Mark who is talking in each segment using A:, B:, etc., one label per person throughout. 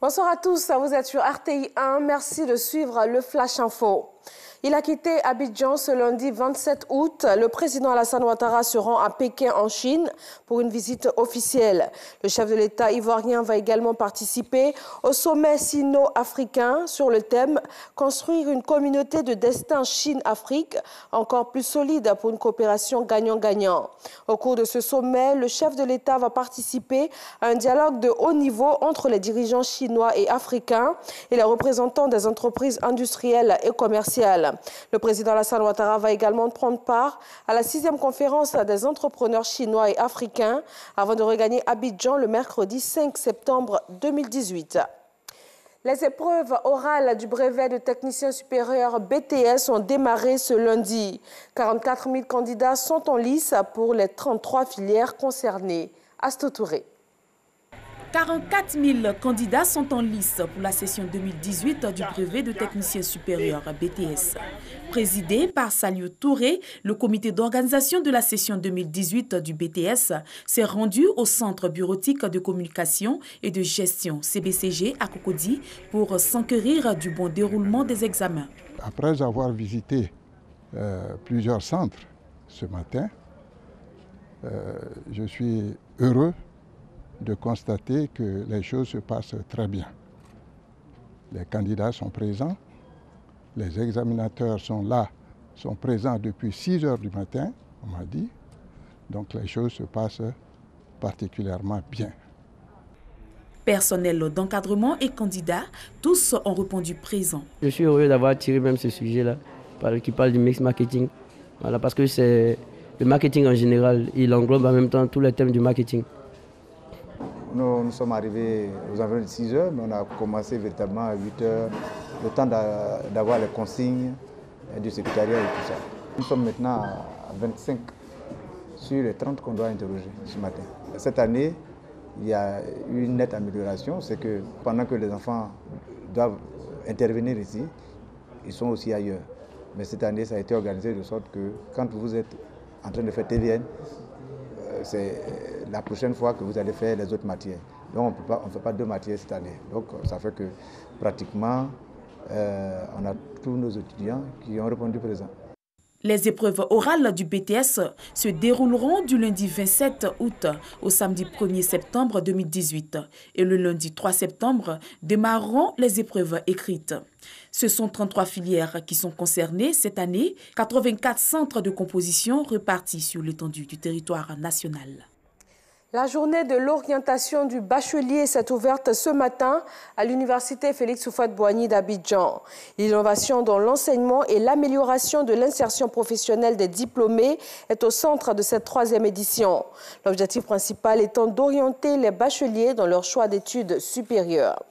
A: Bonsoir à tous, vous êtes sur RTI 1. Merci de suivre le Flash Info. Il a quitté Abidjan ce lundi 27 août. Le président Alassane Ouattara se rend à Pékin en Chine pour une visite officielle. Le chef de l'État ivoirien va également participer au sommet sino-africain sur le thème « Construire une communauté de destin Chine-Afrique encore plus solide pour une coopération gagnant-gagnant ». Au cours de ce sommet, le chef de l'État va participer à un dialogue de haut niveau entre les dirigeants chinois et africains et les représentants des entreprises industrielles et commerciales. Le président Alassane Ouattara va également prendre part à la 6e conférence des entrepreneurs chinois et africains avant de regagner Abidjan le mercredi 5 septembre 2018. Les épreuves orales du brevet de technicien supérieur BTS ont démarré ce lundi. 44 000 candidats sont en lice pour les 33 filières concernées. Astou Touré.
B: 44 000 candidats sont en lice pour la session 2018 du brevet de technicien supérieur BTS. Présidé par Saliou Touré, le comité d'organisation de la session 2018 du BTS s'est rendu au centre bureautique de communication et de gestion CBCG à Cocody pour s'enquérir du bon déroulement des examens.
C: Après avoir visité plusieurs centres ce matin, je suis heureux de constater que les choses se passent très bien. Les candidats sont présents, les examinateurs sont là, sont présents depuis 6 heures du matin, on m'a dit. Donc les choses se passent particulièrement bien.
B: Personnel d'encadrement et candidats, tous ont répondu présents.
D: Je suis heureux d'avoir tiré même ce sujet-là, qui parle du mix marketing. Voilà, parce que c'est le marketing en général, il englobe en même temps tous les thèmes du marketing.
E: Nous sommes arrivés aux environs de 6 heures, mais on a commencé véritablement à 8 heures, le temps d'avoir les consignes du secrétariat et tout ça. Nous sommes maintenant à 25 sur les 30 qu'on doit interroger ce matin. Cette année, il y a eu une nette amélioration, c'est que pendant que les enfants doivent intervenir ici, ils sont aussi ailleurs. Mais cette année, ça a été organisé de sorte que quand vous êtes en train de faire TVN, c'est la prochaine fois que vous allez faire les autres matières. Donc on ne fait pas 2 matières cette année. Donc ça fait que pratiquement on a tous nos étudiants qui ont répondu présent.
B: Les épreuves orales du BTS se dérouleront du lundi 27 août au samedi 1er septembre 2018 et le lundi 3 septembre démarreront les épreuves écrites. Ce sont 33 filières qui sont concernées cette année, 84 centres de composition répartis sur l'étendue du territoire national.
A: La journée de l'orientation du bachelier s'est ouverte ce matin à l'université Félix Houphouët-Boigny d'Abidjan. L'innovation dans l'enseignement et l'amélioration de l'insertion professionnelle des diplômés est au centre de cette 3e édition. L'objectif principal étant d'orienter les bacheliers dans leur choix d'études supérieures.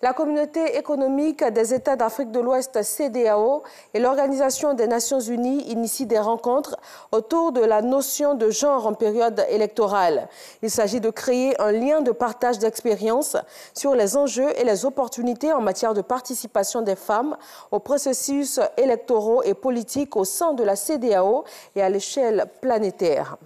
A: La communauté économique des États d'Afrique de l'Ouest, CEDEAO, et l'Organisation des Nations Unies initient des rencontres autour de la notion de genre en période électorale. Il s'agit de créer un lien de partage d'expériences sur les enjeux et les opportunités en matière de participation des femmes aux processus électoraux et politiques au sein de la CEDEAO et à l'échelle planétaire.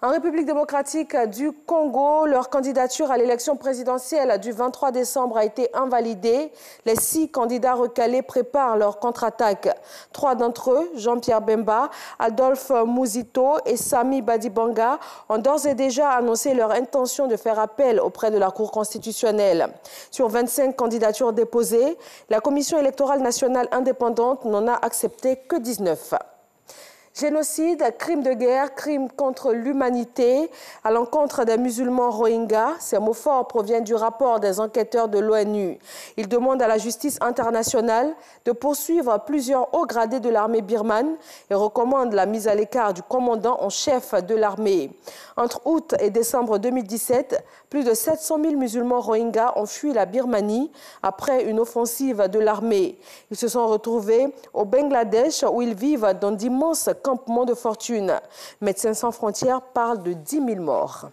A: En République démocratique du Congo, leur candidature à l'élection présidentielle du 23 décembre a été invalidée. Les 6 candidats recalés préparent leur contre-attaque. 3 d'entre eux, Jean-Pierre Bemba, Adolphe Mouzito et Sami Badibanga, ont d'ores et déjà annoncé leur intention de faire appel auprès de la Cour constitutionnelle. Sur 25 candidatures déposées, la Commission électorale nationale indépendante n'en a accepté que 19. Génocide, crime de guerre, crime contre l'humanité à l'encontre des musulmans Rohingyas. Ces mots forts proviennent du rapport des enquêteurs de l'ONU. Ils demandent à la justice internationale de poursuivre plusieurs hauts gradés de l'armée birmane et recommandent la mise à l'écart du commandant en chef de l'armée. Entre août et décembre 2017, plus de 700 000 musulmans Rohingyas ont fui la Birmanie après une offensive de l'armée. Ils se sont retrouvés au Bangladesh où ils vivent dans d'immenses campements de fortune. Médecins sans frontières parlent de 10 000 morts.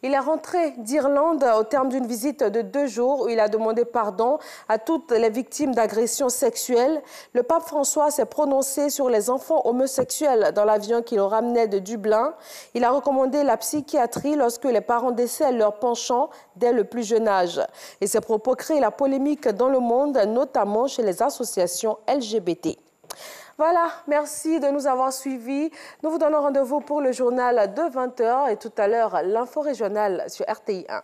A: Il est rentré d'Irlande au terme d'une visite de 2 jours où il a demandé pardon à toutes les victimes d'agressions sexuelles. Le pape François s'est prononcé sur les enfants homosexuels dans l'avion qui le ramenait de Dublin. Il a recommandé la psychiatrie lorsque les parents décèlent leur penchant dès le plus jeune âge. Et ces propos créent la polémique dans le monde, notamment chez les associations LGBT. Voilà, merci de nous avoir suivis. Nous vous donnons rendez-vous pour le journal de 20h et tout à l'heure, l'info régionale sur RTI 1.